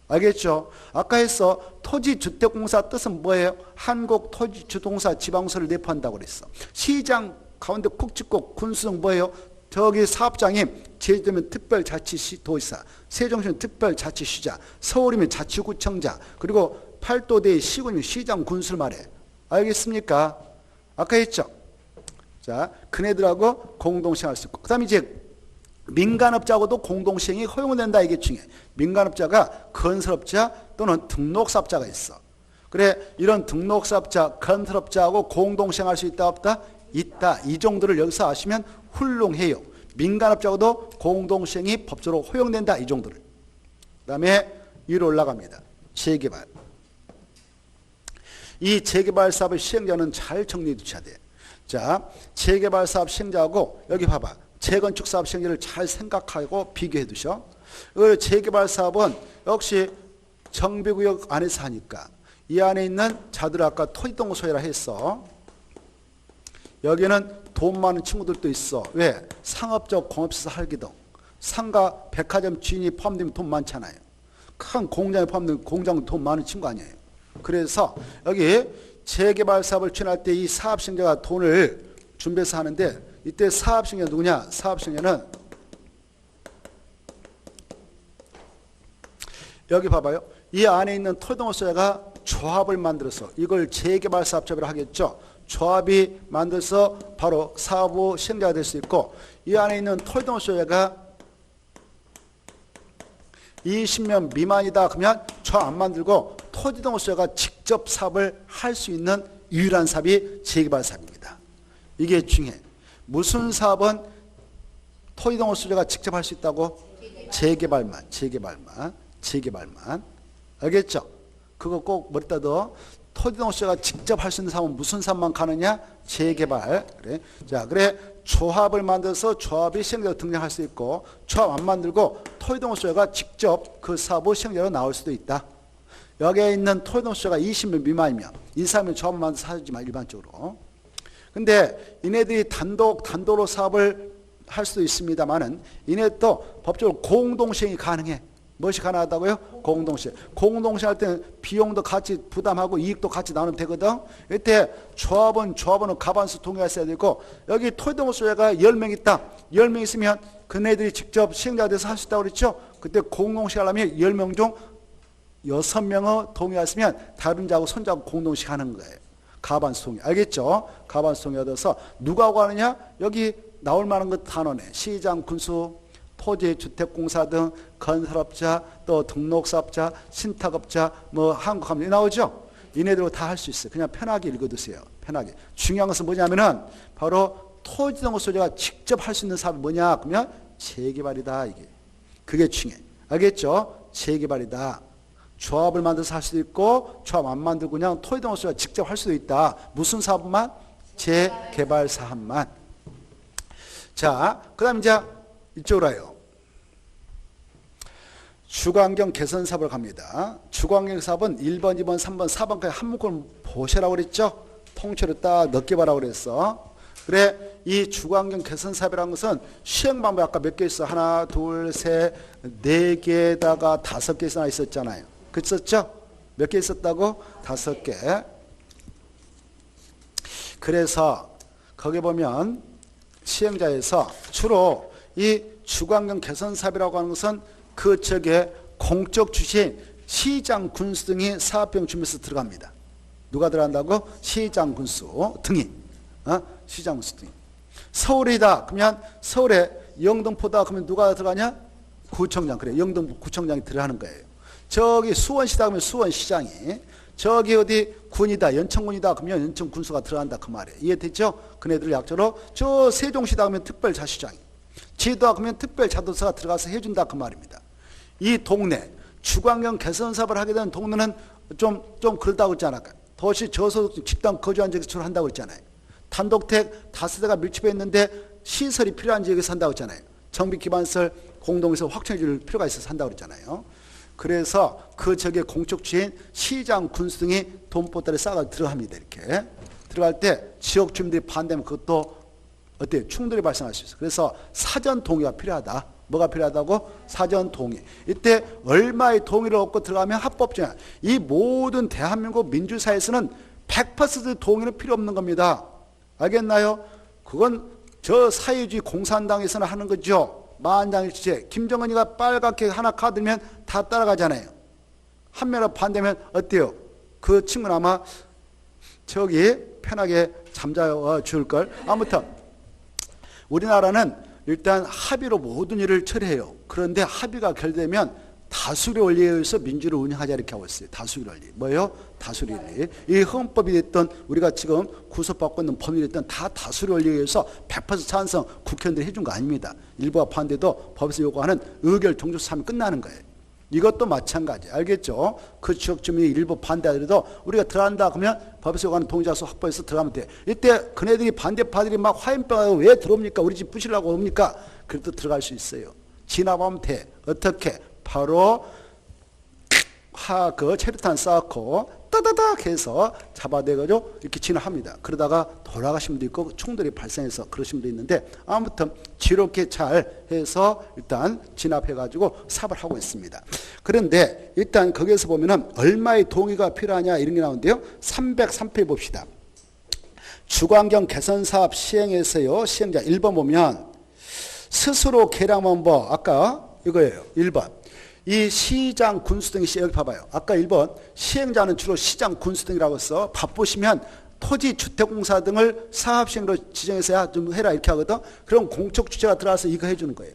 알겠죠? 아까 했어. 토지주택공사 뜻은 뭐예요? 한국토지주택공사 지방소를 내포한다고 그랬어. 시장 가운데 콕 찍고 군수는 뭐예요? 저기 사업장이 제주도면 특별자치도지사, 세종시는 특별자치시장, 서울이면 자치구청장, 그리고 팔도대의 시군이면 시장 군수를 말해. 알겠습니까? 아까 했죠? 자, 그네들하고 공동시행할 수 있고. 그 다음에 이제 민간업자하고도 공동시행이 허용된다. 이게 중요해. 민간업자가 건설업자 또는 등록사업자가 있어. 그래, 이런 등록사업자, 건설업자하고 공동시행할 수 있다 없다? 있다. 이 정도를 여기서 아시면 훌륭해요. 민간업자하고도 공동시행이 법적으로 허용된다. 이 정도를. 그 다음에 위로 올라갑니다. 재개발. 이 재개발 사업의 시행자는 잘 정리해 두셔야 돼. 자, 재개발 사업 시행자하고 여기 봐봐. 재건축 사업 시행자를 잘 생각하고 비교해 두셔. 재개발 사업은 역시 정비구역 안에서 하니까 이 안에 있는 자들 아까 토지동호 소유라 했어. 여기는 돈 많은 친구들도 있어. 왜? 상업적 공업시설 할기동. 상가 백화점 주인이 포함되면 돈 많잖아요. 큰 공장에 포함되면 공장 돈 많은 친구 아니에요. 그래서 여기 재개발 사업을 추진할 때 이 사업 시행자가 돈을 준비해서 하는데 이때 사업 시행자 누구냐? 사업 시행자는 여기 봐봐요. 이 안에 있는 토지동호 소유자가 조합을 만들어서 이걸 재개발 사업 조합이라 하겠죠. 조합이 만들어서 바로 사업 시행자가 될 수 있고 이 안에 있는 토지동호 소유자가 20명 미만이다 그러면 조합 안 만들고 토지동호 소유자가 직접 사업을 할 수 있는 유일한 사업이 재개발 사업입니다. 이게 중요해. 무슨 사업은 토지동호 소유자가 직접 할 수 있다고? 재개발만. 알겠죠? 그거 꼭 머리다 더. 토지동수자가 직접 할 수 있는 사업은 무슨 사업만 가느냐? 재개발. 그래. 자, 그래. 조합을 만들어서 조합이 시행자로 등장할 수 있고, 조합 안 만들고 토지동수자가 직접 그 사업의 시행자로 나올 수도 있다. 여기에 있는 토지동수자가 20명 미만이면 이 사람이 조합을 만들어서 하지만 일반적으로. 근데 이네들이 단독으로 사업을 할 수도 있습니다만은 이네도 법적으로 공동시행이 가능해. 무엇이 가능하다고요? 공동시행. 공동시행 할 때는 비용도 같이 부담하고 이익도 같이 나누면 되거든. 이때 조합원은 가반수 동의가 있어야 되고, 여기 토지동수자가 10명 있다. 10명 있으면 그네들이 직접 시행자가 돼서 할 수 있다고 그랬죠? 그때 공동시행 하려면 10명 중 6명의 동의가 있으면 다른 자하고 손자하고 공동시행 하는 거예요. 가반수 동의. 알겠죠? 가반수 동의 얻어서 누가 하고 하느냐? 여기 나올 만한 것 단원에 시장, 군수, 토지, 주택공사 등 건설업자, 또 등록사업자, 신탁업자, 뭐 한국함 나오죠? 이네들로 다 할 수 있어요. 그냥 편하게 읽어두세요. 편하게. 중요한 것은 뭐냐면은 바로 토지동수자가 직접 할 수 있는 사업이 뭐냐? 그러면 재개발이다. 이게. 그게 중요해. 알겠죠? 재개발이다. 조합을 만들어서 할 수도 있고 조합 안 만들고 그냥 토지동수자가 직접 할 수도 있다. 무슨 사업만? 재개발 사업만. 자, 그 다음 이제 이쪽으로 와요. 주거환경 개선 사업을 갑니다. 주거환경 사업은 1번, 2번, 3번, 4번까지 한 묶음을 보시라고 그랬죠? 통째로 딱 넣게 봐라고 그랬어. 그래, 이 주거환경 개선 사업이라는 것은 시행 방법이 아까 몇 개 있어? 하나, 둘, 셋, 네 개에다가 5개 있었잖아요. 그랬었죠? 몇 개 있었다고? 5개. 그래서 거기 보면 시행자에서 주로 이 주거환경 개선 사업이라고 하는 것은 그 쪽에 공적 주체인 시장, 군수 등이 사업비용 준비해서 들어갑니다. 누가 들어간다고? 시장, 군수 등이. 시장, 군수 등이. 서울이다. 그러면 서울에 영등포다. 그러면 누가 들어가냐? 구청장. 그래. 영등포 구청장이 들어가는 거예요. 저기 수원시다. 그러면 수원시장이. 저기 어디 군이다. 연천군이다. 그러면 연천군수가 들어간다. 그 말이에요. 이해됐죠? 그네들 약자로 저 세종시다. 그러면 특별자치장이. 지도다. 그러면 특별자도사가 들어가서 해준다. 그 말입니다. 이 동네 주거환경 개선 사업을 하게 되는 동네는 좀 그렇다고 했잖아요. 도시 저소득 집단 거주한 지역에서 한다고 했잖아요. 단독택 5대가 밀집해 있는데 시설이 필요한 지역에서 한다고 했잖아요. 정비기반시설 공동에서 확충해 줄 필요가 있어서 한다고 했잖아요. 그래서 그 지역의 공적 주인 시장, 군수 등이 돈보따리 싸가 들어갑니다. 이렇게 들어갈 때 지역 주민들이 반대하면 그것도 어때요? 충돌이 발생할 수 있어요. 그래서 사전 동의가 필요하다. 뭐가 필요하다고? 사전 동의. 이때 얼마의 동의를 얻고 들어가면 합법적이야. 이 모든 대한민국 민주사회에서는 100% 동의는 필요 없는 겁니다. 알겠나요? 그건 저 사회주의 공산당에서는 하는 거죠. 만장일치. 김정은이가 빨갛게 하나 카드면 다 따라가잖아요. 한 명을 반대면 어때요? 그 친구는 아마 저기 편하게 잠자어 줄걸. 아무튼 우리나라는 일단 합의로 모든 일을 처리해요. 그런데 합의가 결되면 다수의 원리에 의해서 민주를 운영하자 이렇게 하고 있어요. 다수의 원리. 뭐예요? 다수의 원리. 이 헌법이 됐던 우리가 지금 구속받고 있는 법률이 됐던 다 다수의 원리에 의해서 100% 찬성 국회의원들이 해준 거 아닙니다. 일부가 반대도 법에서 요구하는 의결 종족사함이 끝나는 거예요. 이것도 마찬가지. 알겠죠? 그 지역 주민이 일부 반대하더라도 우리가 들어간다 그러면 법에서 요구하는 동의자수 확보해서 들어가면 돼. 이때 그네들이 반대파들이 막 화염병하고 왜 들어옵니까? 우리 집 부시려고 옵니까? 그래도 들어갈 수 있어요. 진압하면 돼. 어떻게? 바로 그 체류탄 쌓고 따다닥 해서 잡아대가지고 이렇게 진압합니다. 그러다가 돌아가신 분도 있고 총들이 발생해서 그러신 분도 있는데 아무튼 지롭게 잘 해서 일단 진압해가지고 사업을 하고 있습니다. 그런데 일단 거기에서 보면은 얼마의 동의가 필요하냐 이런 게 나오는데요. 303페이지 봅시다. 주거환경 개선 사업 시행에서요. 시행자 1번 보면 스스로 계량한 법 아까 이거예요. 1번. 이 시장, 군수 등이 여기 봐봐요. 아까 1번 시행자는 주로 시장, 군수 등이라고 했어. 바쁘시면 토지, 주택공사 등을 사업시행으로 지정해서야 좀 해라 이렇게 하거든. 그럼 공적 주체가 들어와서 이거 해주는 거예요.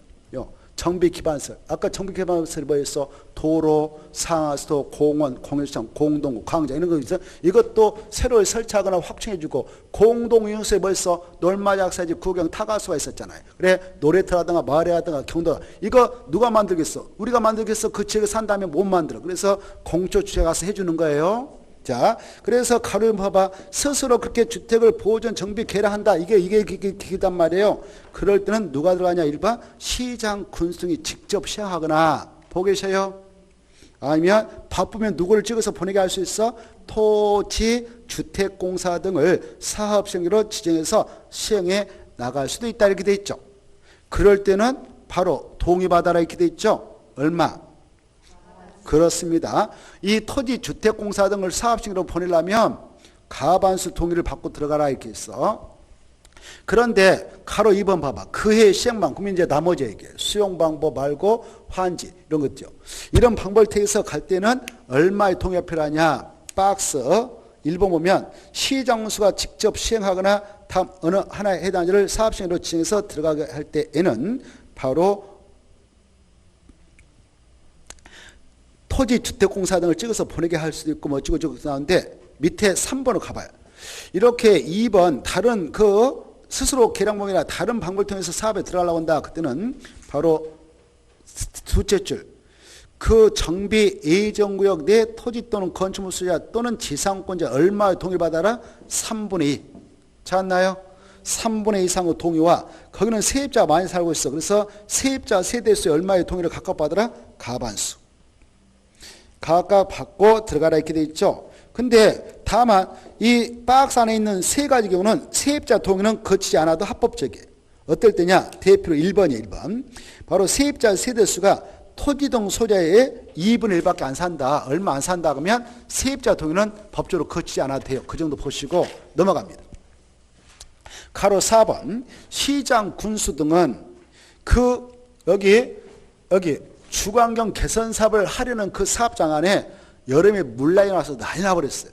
정비 기반시설. 아까 정비 기반시설이 뭐였어? 도로, 상하수도, 공원, 공유시장, 공동구, 광장 이런 거 있어. 이것도 새로 설치하거나 확충해주고 공동이용시설이 뭐였어? 놀마작사지, 구경, 타가수가 있었잖아요. 그래 놀이터라든가 마을이라든가 경도 이거 누가 만들겠어? 우리가 만들겠어? 그 지역에 산다면 못 만들어. 그래서 공초 주체 가서 해주는 거예요. 자, 그래서 가로 봐봐. 스스로 그렇게 주택을 보존, 정비, 개량한다. 이게 기단 말이에요. 그럴 때는 누가 들어가냐? 1번 시장 군수등이 직접 시행하거나 보고 계셔요? 아니면 바쁘면 누구를 찍어서 보내게 할 수 있어? 토지, 주택공사 등을 사업시행으로 지정해서 시행해 나갈 수도 있다. 이렇게 돼 있죠. 그럴 때는 바로 동의받아라 이렇게 돼 있죠. 얼마? 그렇습니다. 이 토지 주택공사 등을 사업시행으로 보내려면 가반수 동의를 받고 들어가라 이렇게 있어. 그런데 가로 2번 봐봐. 그해 시행방 그러면 이제 나머지 얘기해. 수용 방법 말고 환지 이런 거 있죠. 이런 방법을 택해서 갈 때는 얼마의 동의가 필요하냐. 박스 1번 보면 시장군수가 직접 시행하거나 다음 어느 하나의 해당지를 사업시행으로 지정해서 들어가게 할 때에는 바로 토지 주택공사 등을 찍어서 보내게 할 수도 있고 뭐 어쩌고 나오는데 밑에 3번으로 가봐요. 이렇게 2번 다른 그 스스로 개량봉이나 다른 방법을 통해서 사업에 들어가려고 한다. 그때는 바로 둘째 줄. 그 정비 예정구역 내 토지 또는 건축물 소유자 또는 지상권자 얼마의 동의를 받아라? 3분의 2. 찾았나요? 3분의 2 이상의 동의와 거기는 세입자가 많이 살고 있어. 그래서 세입자 세대수의 얼마의 동의를 각각 받아라? 가반수. 각각 받고 들어가라 이렇게 돼 있죠. 근데 다만 이 박스 안에 있는 세 가지 경우는 세입자 동의는 거치지 않아도 합법적이에요. 어떨 때냐? 대표로 1번이 1번. 바로 세입자 세대수가 토지 등 소자의 2분의 1밖에 안 산다. 얼마 안 산다 그러면 세입자 동의는 법적으로 거치지 않아도 돼요. 그 정도 보시고 넘어갑니다. 가로 4번 시장 군수 등은 그 여기 주거환경 개선 사업을 하려는 그 사업장 안에 여름에 물난이 나서 난리 나버렸어요.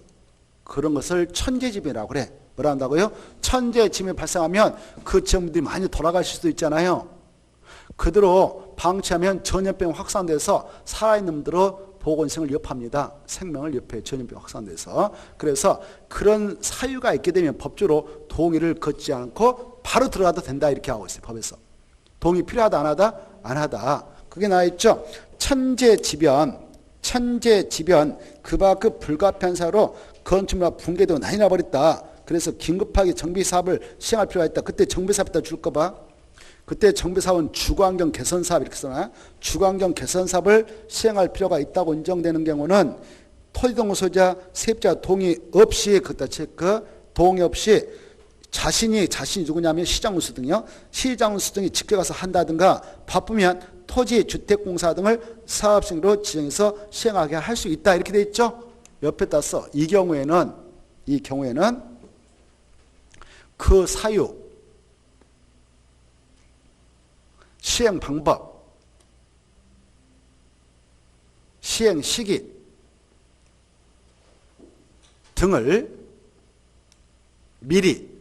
그런 것을 천재지변이라고 그래. 뭐라 한다고요? 천재지변이 발생하면 그 지역들이 많이 돌아가실 수도 있잖아요. 그대로 방치하면 전염병 확산돼서 살아있는 분들은 보건생을 위협합니다. 생명을 위협해 전염병 확산돼서. 그래서 그런 사유가 있게 되면 법적으로 동의를 걷지 않고 바로 들어가도 된다 이렇게 하고 있어요. 법에서. 동의 필요하다 안 하다? 안 하다. 그게 나와 있죠. 천재지변 그밖의 불가피한 사유로 건축물과 붕괴되고 난리 나버렸다. 그래서 긴급하게 정비사업을 시행할 필요가 있다. 그때 정비사업에다 줄 거 봐. 그때 정비사업은 주거환경 개선사업 이렇게 써놔. 주거환경 개선사업을 시행할 필요가 있다고 인정되는 경우는 토지동 소유자 세입자 동의 없이 그때 체크 동의 없이 자신이 누구냐면 시장군수 등이요. 시장군수 등이 직접 가서 한다든가 바쁘면 토지 주택공사 등을 사업시행으로 지정해서 시행하게 할 수 있다 이렇게 돼 있죠. 옆에다 써. 이 경우에는 그 사유, 시행 방법, 시행 시기 등을 미리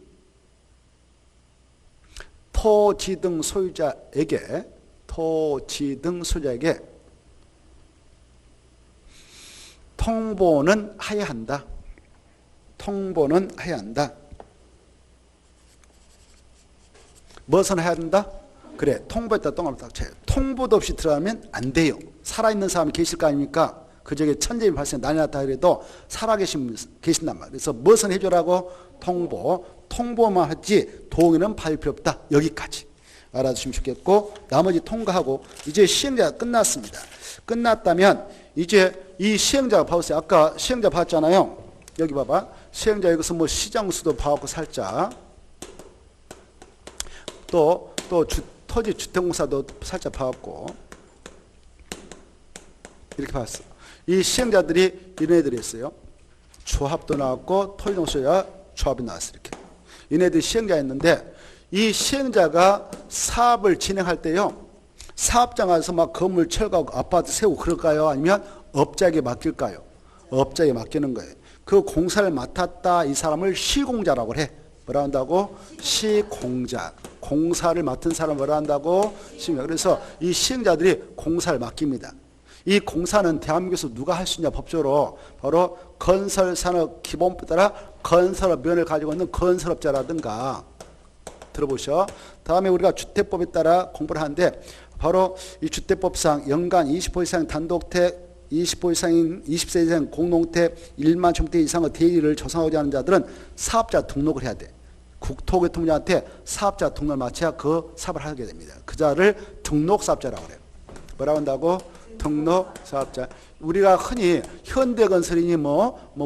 토지 등 소유자에게 통보는 해야 한다. 무엇은 해야 된다? 그래, 통보했다 동그라미 딱 쳐요. 통보도 없이 들어가면 안 돼요. 살아있는 사람이 계실 거 아닙니까? 그 지역에 천재비 발생 난리 났다 그래도 살아계신단 말이에요. 그래서 무엇은 해줘라고? 통보만 하지 동의는 받을 필요 없다. 여기까지 알아두시면 좋겠고 나머지 통과하고 이제 시행자가 끝났습니다. 끝났다면 이제 이 시행자가 봐보세요. 아까 시행자 봤잖아요. 여기 봐봐. 시행자 여기서 뭐 시장수도 봐갖고 살짝 또 토지 주택공사도 살짝 봐갖고 이렇게 봤어. 이 시행자들이 이런 애들이 있어요. 조합도 나왔고 토지동 소유자 조합이 나왔어. 이렇게 이네들이 시행자였는데 이 시행자가 사업을 진행할 때요. 사업장 가서 막 건물 철거하고 아파트 세우고 그럴까요? 아니면 업자에게 맡길까요? 업자에게 맡기는 거예요. 그 공사를 맡았다 이 사람을 시공자라고 해. 뭐라 한다고? 시공자. 공사를 맡은 사람을 뭐라 한다고? 시행자. 그래서 이 시행자들이 공사를 맡깁니다. 이 공사는 대한민국에서 누가 할 수 있냐 법적으로? 바로 건설산업기본법에 따라 건설업면을 가지고 있는 건설업자라든가. 들어보셔. 다음에 우리가 주택법에 따라 공부를 하는데 바로 이 주택법상 연간 20호 이상 단독택 20호 이상인 20세 이상 공동택 1만 평대 이상의 대지를 조성하고자 하는 자들은 사업자 등록을 해야 돼. 국토교통부한테 사업자 등록을 마쳐야 그 사업을 하게 됩니다. 그 자를 등록사업자라고 그래요. 뭐라고 한다고? 등록사업자. 우리가 흔히 현대건설이니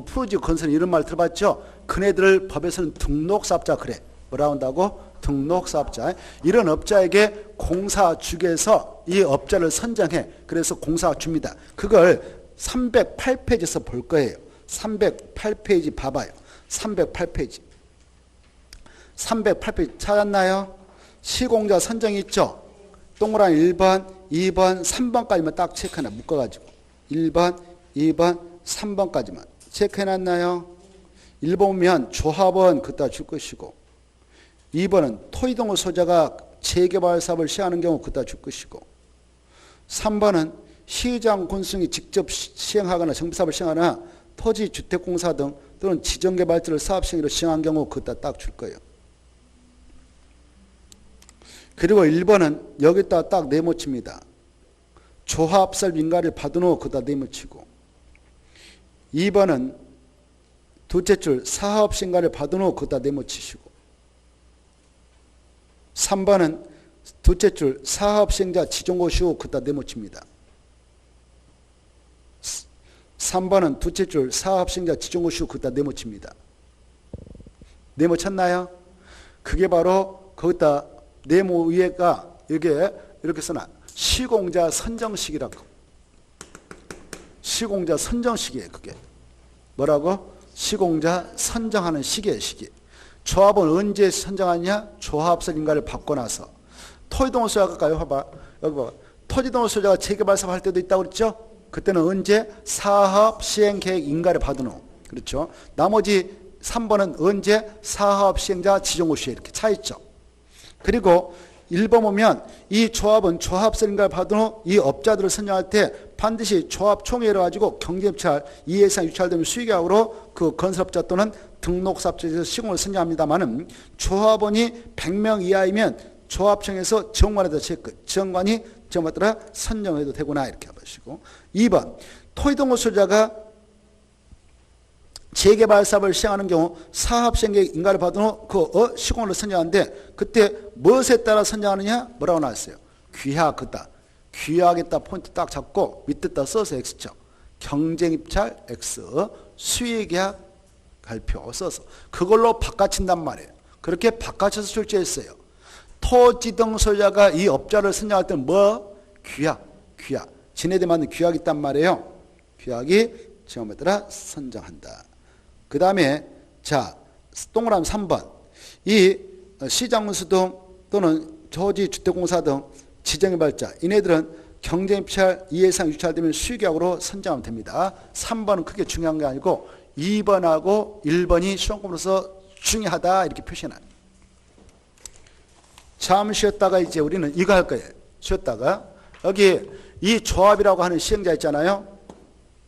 푸르지 건설 이런 말 들어봤죠? 그네들 법에서는 등록사업자 그래. 뭐라고 한다고? 등록사업자. 이런 업자에게 공사주에서 이 업자를 선정해. 그래서 공사가 줍니다. 그걸 308페이지에서 볼 거예요. 308페이지 봐봐요. 308페이지. 308페이지 찾았나요? 시공자 선정이 있죠? 동그라미 1번, 2번, 3번까지만 딱 체크해놔. 묶어가지고. 1번, 2번, 3번까지만. 체크해놨나요? 1번 보면 조합원 그따 줄 것이고 2번은 토지동호 소유자가 재개발 사업을 시행하는 경우 그따 줄 것이고 3번은 시장 군수이 직접 시행하거나 정비사업을 시행하거나 토지주택공사 등 또는 지정개발지를 사업시행으로 시행한 경우 그따 딱 줄 거예요. 그리고 1번은 여기다 딱 네모칩니다. 조합설 인가를 받은 후 그다 네모치고 2번은 둘째 줄 사업신가를 받은 후 그다 네모치시고 3번은 둘째 줄 사업시행자 지정고시 후 그다 네모칩니다. 3번은 둘째 줄 사업시행자 지정고시 후 그다 네모칩니다. 네모쳤나요? 그게 바로 거기다 네모 위에가 여기에 이렇게 써놔. 시공자 선정식이라고. 시공자 선정식이에요. 그게. 뭐라고? 시공자 선정하는 시기예요. 시기. 조합은 언제 선정하냐? 조합설 인가를 받고 나서. 토지동호 소유자가 가요. 봐봐. 여기 봐봐. 토지동호 소유자가 재개발 사업 할 때도 있다고 그랬죠? 그때는 언제? 사업 시행 계획 인가를 받은 후. 그렇죠? 나머지 3번은 언제? 사업 시행자 지정고 시에 이렇게 차 있죠. 그리고 1번 보면 이 조합은 조합설 인가를 받은 후 이 업자들을 선정할 때 반드시 조합 총회를 가지고 경제입찰 2회 이상 유찰되면 수익약으로 그 건설업자 또는 등록사업자에서 시공을 선정합니다만은 조합원이 100명 이하이면 조합청에서 정관에다 체크, 정관이 정관에 따라 선정해도 되구나 이렇게 해보시고 2번 토지동호 소유자가 재개발 사업을 시행하는 경우 사업시행계획 인가를 받은 후 그 시공을 선정하는데 그때 무엇에 따라 선정하느냐? 뭐라고 나왔어요? 귀하 그다. 귀하겠다 포인트 딱 잡고 밑에다 써서 X죠. 경쟁입찰 X, 수익계약 발표 써서 그걸로 바꿔친단 말이에요. 그렇게 바꿔쳐서 출제했어요. 토지 등 소유자가 이 업자를 선정할 때는 뭐? 귀하. 지네들 만든 귀하가 있단 말이에요. 귀하기 정함에 따라 선정한다. 그 다음에 자 동그라미 3번 이 시장문수 등 또는 토지주택공사 등 지정개발자 이네들은 경쟁입찰 2회 이상 유찰되면 수익약으로 선정하면 됩니다. 3번은 크게 중요한 게 아니고 2번하고 1번이 시험권으로서 중요하다 이렇게 표시해놔요. 잠시 쉬었다가 이제 우리는 이거 할 거예요. 쉬었다가 여기 이 조합이라고 하는 시행자 있잖아요.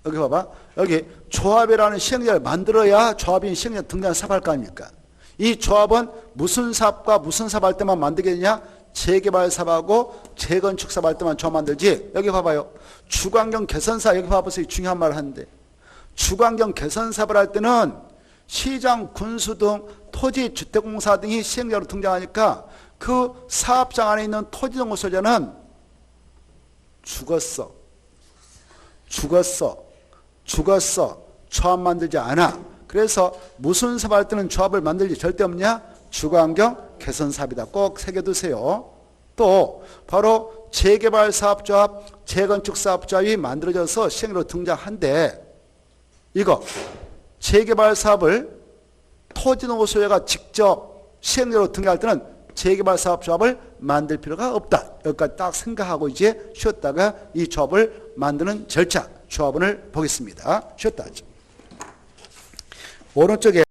여기 봐봐. 여기 조합이라는 시행자를 만들어야 조합인 시행자 등장 사업할 거 아닙니까? 이 조합은 무슨 사업과 무슨 사업 할 때만 만들게 되냐? 재개발 사업하고 재건축 사업 할 때만 조합 만들지. 여기 봐봐요. 주거환경 개선사 여기 봐보세요. 중요한 말을 하는데 주거환경 개선 사업을 할 때는 시장, 군수 등 토지, 주택공사 등이 시행자로 등장하니까 그 사업장 안에 있는 토지동호 소유자는 죽었어. 조합 만들지 않아. 그래서 무슨 사업 할 때는 조합을 만들지 절대 없냐? 주거환경 개선 사업이다. 꼭 새겨두세요. 또 바로 재개발 사업조합, 재건축 사업조합이 만들어져서 시행으로 등장한데 이거 재개발 사업을 토지동호 소유자가 직접 시행으로 등장할 때는 재개발 사업조합을 만들 필요가 없다. 여기까지 딱 생각하고 이제 쉬었다가 이 조합을 만드는 절차, 조합원을 보겠습니다. 쉬었다 하죠. 오른쪽에